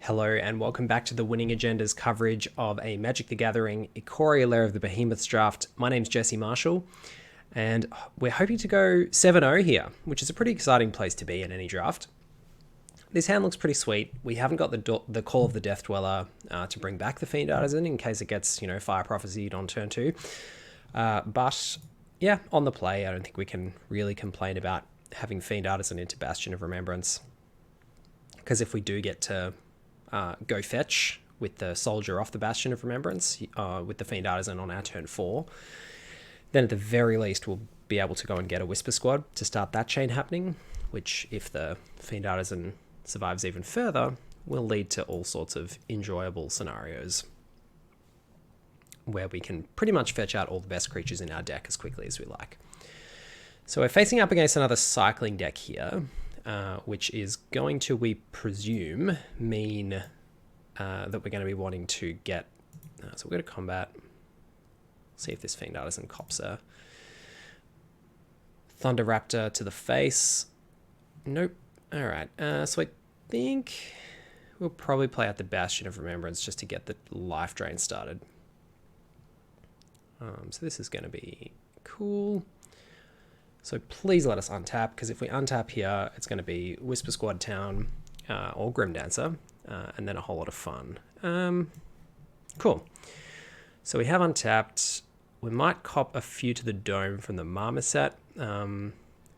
Hello and welcome back to the Winning Agenda's coverage of a Magic the Gathering Ikoria Lair of the Behemoths draft. My name's Jesse Marshall, and we're hoping to go 7-0 here, which is a pretty exciting place to be in any draft. This hand looks pretty sweet. We haven't got the Call of the Death Dweller to bring back the Fiend Artisan in case it gets, Fire Prophesied on turn 2. But yeah, on the play, I don't think we can really complain about having Fiend Artisan into Bastion of Remembrance. Because if we do get to go fetch with the Soldier off the Bastion of Remembrance with the Fiend Artisan on our turn 4, then at the very least we'll be able to go and get a Whisper Squad to start that chain happening, which if the Fiend Artisan survives even further will lead to all sorts of enjoyable scenarios where we can pretty much fetch out all the best creatures in our deck as quickly as we like. So we're facing up against another cycling deck here, which is going to, we presume, mean that we're going to be wanting to get... so we're going to combat. See if this Fiend Artisan cops a Thunder Raptor to the face. Nope. Alright, so I think we'll probably play out the Bastion of Remembrance just to get the life drain started. So this is going to be cool. So please let us untap, because if we untap here, it's going to be Whisper Squad Town or Grim Dancer, and then a whole lot of fun. Cool. So we have untapped. We might cop a few to the Dome from the Marmoset,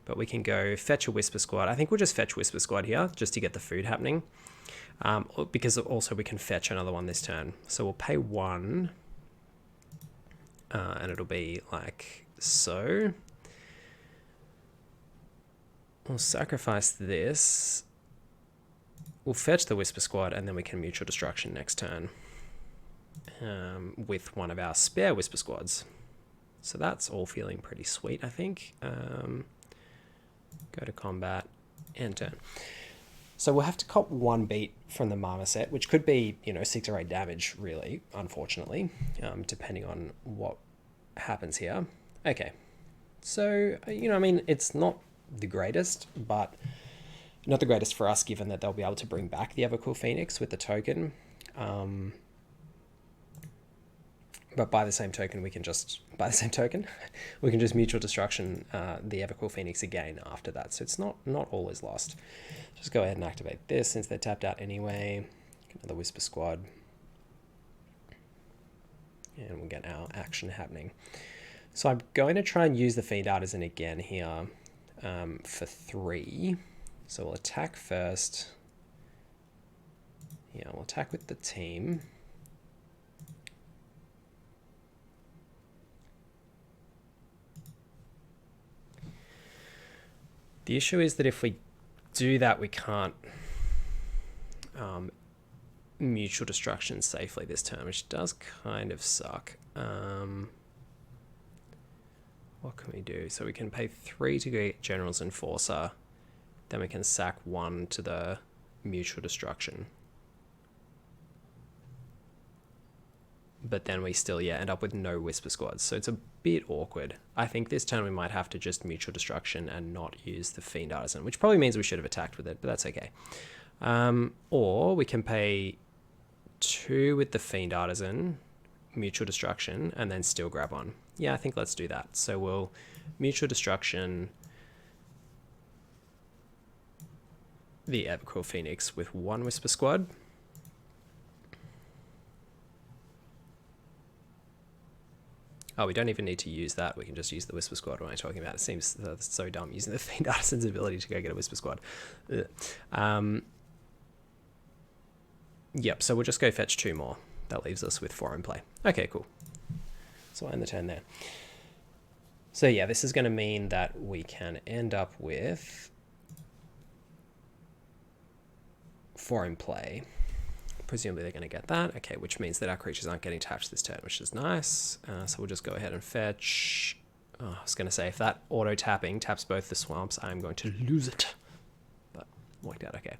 but we can go fetch a Whisper Squad. I think we'll just fetch Whisper Squad here, just to get the food happening, because also we can fetch another one this turn. So we'll pay 1, and it'll be like so. We'll sacrifice this. We'll fetch the Whisper Squad, and then we can Mutual Destruction next turn with one of our spare Whisper Squads. So that's all feeling pretty sweet, I think. Go to combat, end turn. So we'll have to cop 1 beat from the Marmoset, which could be, 6 or 8 damage, really, unfortunately, depending on what happens here. Okay. So, it's not the greatest, but not the greatest for us, given that they'll be able to bring back the Evercool Phoenix with the token. But by the same token, we can just Mutual Destruction the Evercool Phoenix again after that. So it's not all is lost. Just go ahead and activate this since they're tapped out anyway. Another Whisper Squad. And we'll get our action happening. So I'm going to try and use the Fiend Artisan again here for 3. So we'll attack first. Yeah, we'll attack with the team. The issue is that if we do that, we can't Mutual Destruction safely this turn, which does kind of suck. What can we do? So we can pay 3 to get General's Enforcer. Then we can sack 1 to the Mutual Destruction. But then we still, end up with no Whisper Squads. So it's a bit awkward. I think this turn we might have to just Mutual Destruction and not use the Fiend Artisan, which probably means we should have attacked with it, but that's okay. Or we can pay 2 with the Fiend Artisan, Mutual Destruction, and then still grab 1. Yeah, I think let's do that. So we'll Mutual Destruction the Evercool Phoenix with 1 Whisper Squad. Oh, we don't even need to use that. We can just use the Whisper Squad. What am I talking about? It seems so dumb using the Fiend Artisan's ability to go get a Whisper Squad. Yep, so we'll just go fetch 2 more. That leaves us with 4 in play. Okay, cool. So I'll end the turn there. So yeah, this is going to mean that we can end up with 4 in play. Presumably they're going to get that. Okay, which means that our creatures aren't getting tapped this turn, which is nice. So we'll just go ahead and fetch. Oh, I was going to say, if that auto-tapping taps both the swamps, I'm going to lose it. But worked out okay.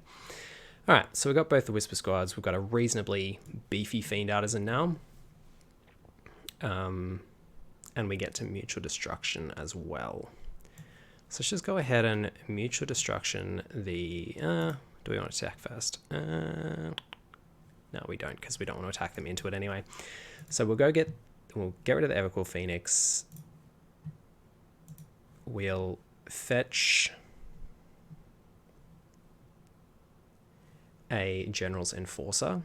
All right, so we've got both the Whisper Squads. We've got a reasonably beefy Fiend Artisan now. And we get to Mutual Destruction as well. So let's just go ahead and Mutual Destruction the... do we want to attack first? No, we don't, because we don't want to attack them into it anyway. So we'll get rid of the Evercool Phoenix. We'll fetch a General's Enforcer.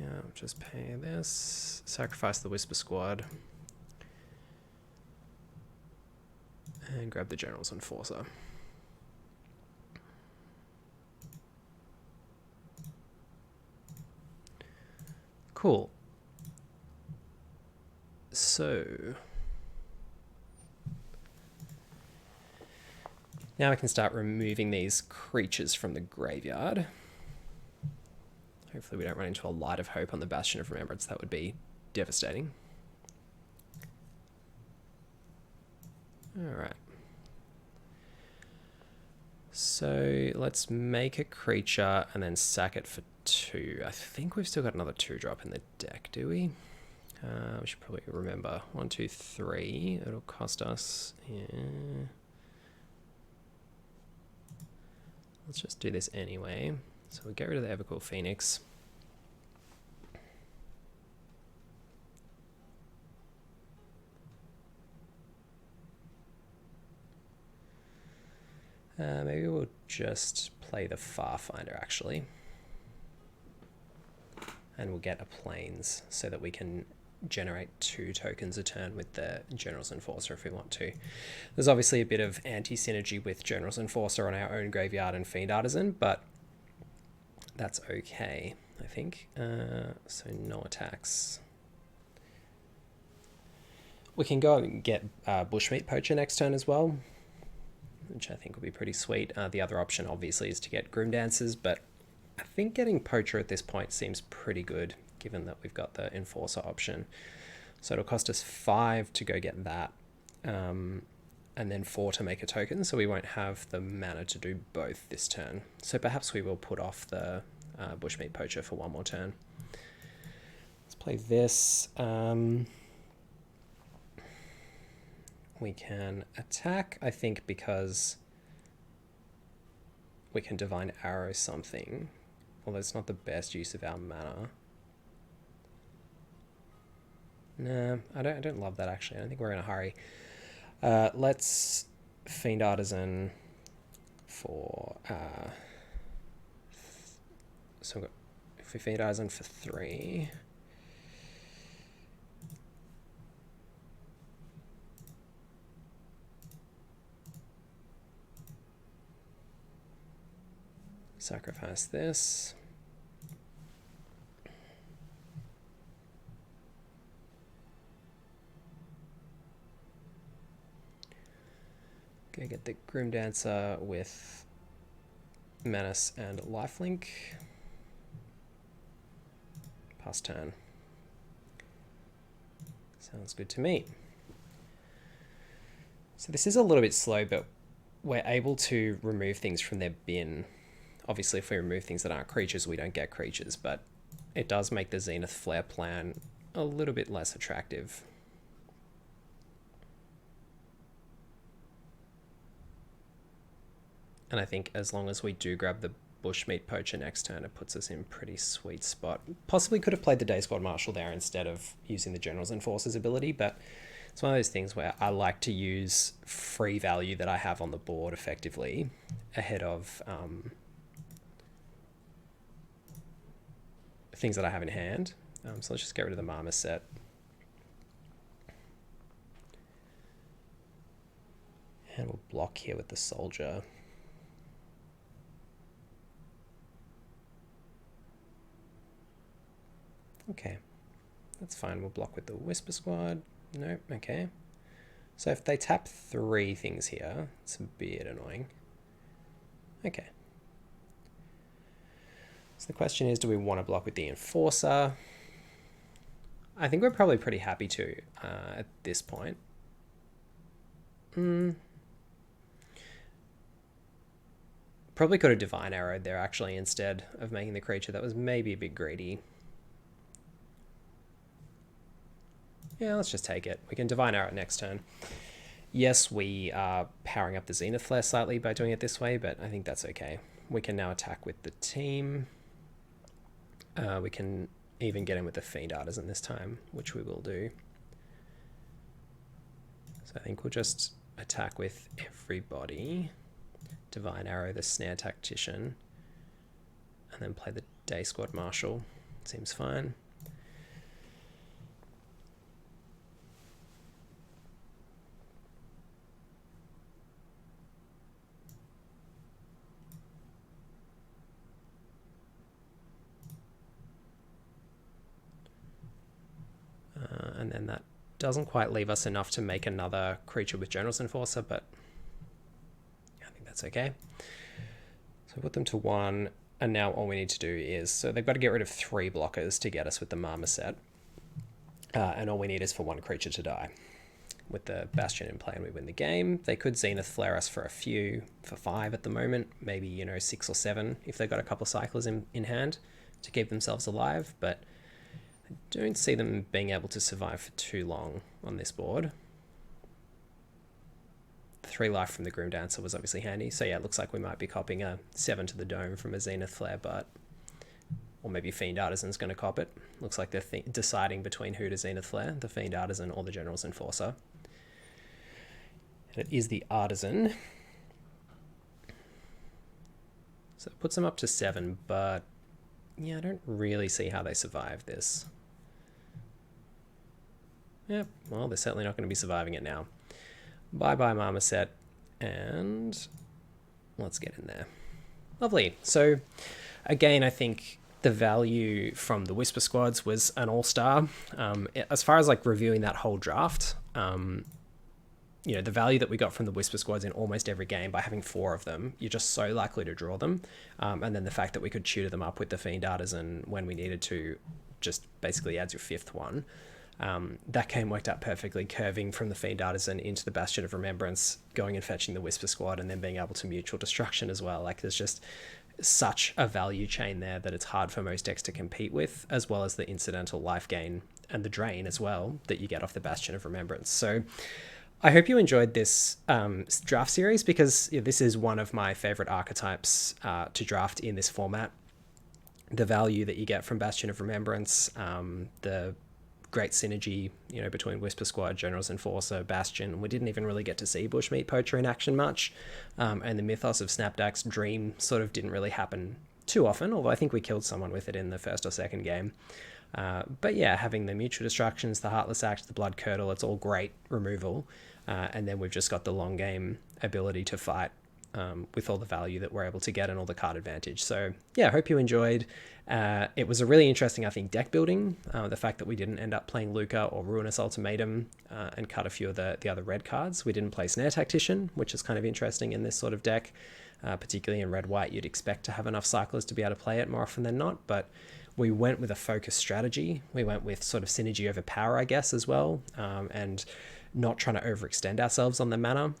Yeah, just pay this. Sacrifice the Whisper Squad. And grab the General's Enforcer. Cool. So now we can start removing these creatures from the graveyard. Hopefully we don't run into a Light of Hope on the Bastion of Remembrance. That would be devastating. All right. So let's make a creature and then sack it for 2. I think we've still got another 2-drop in the deck, do we? We should probably remember. 1, 2, 3. It'll cost us. Yeah. Let's just do this anyway. So we'll get rid of the Evercool Phoenix. Maybe we'll just play the Farfinder actually. And we'll get a Plains so that we can generate 2 tokens a turn with the General's Enforcer if we want to. There's obviously a bit of anti-synergy with General's Enforcer on our own graveyard and Fiend Artisan, but that's okay, I think. So no attacks. We can go and get Bushmeat Poacher next turn as well, which I think will be pretty sweet. The other option obviously is to get Grim Dancers, but I think getting Poacher at this point seems pretty good, given that we've got the Enforcer option. So it'll cost us 5 to go get that, and then 4 to make a token, so we won't have the mana to do both this turn. So perhaps we will put off the Bushmeat Poacher for 1 more turn. Let's play this. We can attack, I think, because we can Divine Arrow something, although it's not the best use of our mana. No, I don't love that actually. I don't think we're in a hurry. Let's Fiend Artisan for so if we Fiend Artisan for 3. Sacrifice this. Go get the Grim Dancer with Menace and Lifelink. Pass turn. Sounds good to me. So this is a little bit slow, but we're able to remove things from their bin. Obviously, if we remove things that aren't creatures, we don't get creatures, but it does make the Zenith Flare plan a little bit less attractive. And I think as long as we do grab the Bushmeat Poacher next turn, it puts us in a pretty sweet spot. Possibly could have played the Day Squad Marshal there instead of using the General's Enforcer's ability, but it's one of those things where I like to use free value that I have on the board effectively ahead of things that I have in hand. So let's just get rid of the Marmoset. And we'll block here with the Soldier. Okay, that's fine. We'll block with the Whisper Squad. Nope, okay. So if they tap 3 things here, it's a bit annoying. Okay. So the question is, do we want to block with the Enforcer? I think we're probably pretty happy to at this point. Probably could have Divine Arrowed there actually instead of making the creature. That was maybe a bit greedy. Yeah, let's just take it. We can Divine Arrow next turn. Yes, we are powering up the Zenith Flare slightly by doing it this way, but I think that's okay. We can now attack with the team. We can even get in with the Fiend Artisan this time, which we will do. So I think we'll just attack with everybody. Divine Arrow, the Snare Tactician, and then play the Day Squad Marshal. Seems fine. And then that doesn't quite leave us enough to make another creature with General's Enforcer, but I think that's okay. So put them to 1, and now all we need to do is, so they've got to get rid of 3 blockers to get us with the Marmoset, and all we need is for 1 creature to die. With the Bastion in play and we win the game. They could Zenith Flare us for a few, for 5 at the moment, maybe, you know, 6 or 7 if they've got a couple cyclers in hand to keep themselves alive, but I don't see them being able to survive for too long on this board. 3 life from the Grim Dancer was obviously handy. So yeah, it looks like we might be copying a 7 to the dome from a Zenith Flare, but... or maybe Fiend Artisan's going to cop it. Looks like they're deciding between who to Zenith Flare, the Fiend Artisan or the General's Enforcer. And it is the Artisan. So it puts them up to 7, but... yeah, I don't really see how they survive this. Yep, well, they're certainly not going to be surviving it now. Bye-bye, Marmoset, and let's get in there. Lovely. So, again, I think the value from the Whisper Squads was an all-star. As far as, like, reviewing that whole draft, you know, the value that we got from the Whisper Squads in almost every game by having 4 of them, you're just so likely to draw them. And then the fact that we could tutor them up with the Fiend Artisan when we needed to just basically adds your 5th one. That game worked out perfectly, curving from the Fiend Artisan into the Bastion of Remembrance, going and fetching the Whisper Squad, and then being able to mutual destruction as well. Like, there's just such a value chain there that it's hard for most decks to compete with, as well as the incidental life gain and the drain as well that you get off the Bastion of Remembrance. So I hope you enjoyed this draft series, because this is one of my favorite archetypes to draft in this format. The value that you get from Bastion of Remembrance, the great synergy, you know, between Whisper Squad, General's Enforcer, Bastion. We didn't even really get to see Bushmeat Poacher in action much, and the mythos of Snapdack's Dream sort of didn't really happen too often, although I think we killed someone with it in the first or second game. But yeah, having the Mutual Destructions, the Heartless Act, the Blood Curdle, it's all great removal, and then we've just got the long game ability to fight with all the value that we're able to get and all the card advantage. So yeah, I hope you enjoyed. It was a really interesting, I think, deck building. The fact that we didn't end up playing Luca or Ruinous Ultimatum and cut a few of the other red cards. We didn't play Snare Tactician, which is kind of interesting in this sort of deck. Particularly in red-white, you'd expect to have enough cyclers to be able to play it more often than not, but we went with a focused strategy. We went with sort of synergy over power, I guess, as well, and not trying to overextend ourselves on the mana.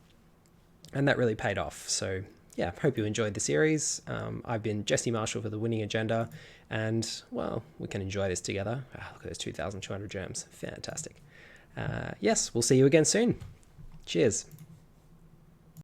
And that really paid off. So yeah, hope you enjoyed the series. I've been Jesse Marshall for The Winning Agenda, and well, we can enjoy this together. Look at those 2,200 gems. Fantastic. Yes, we'll see you again soon. Cheers.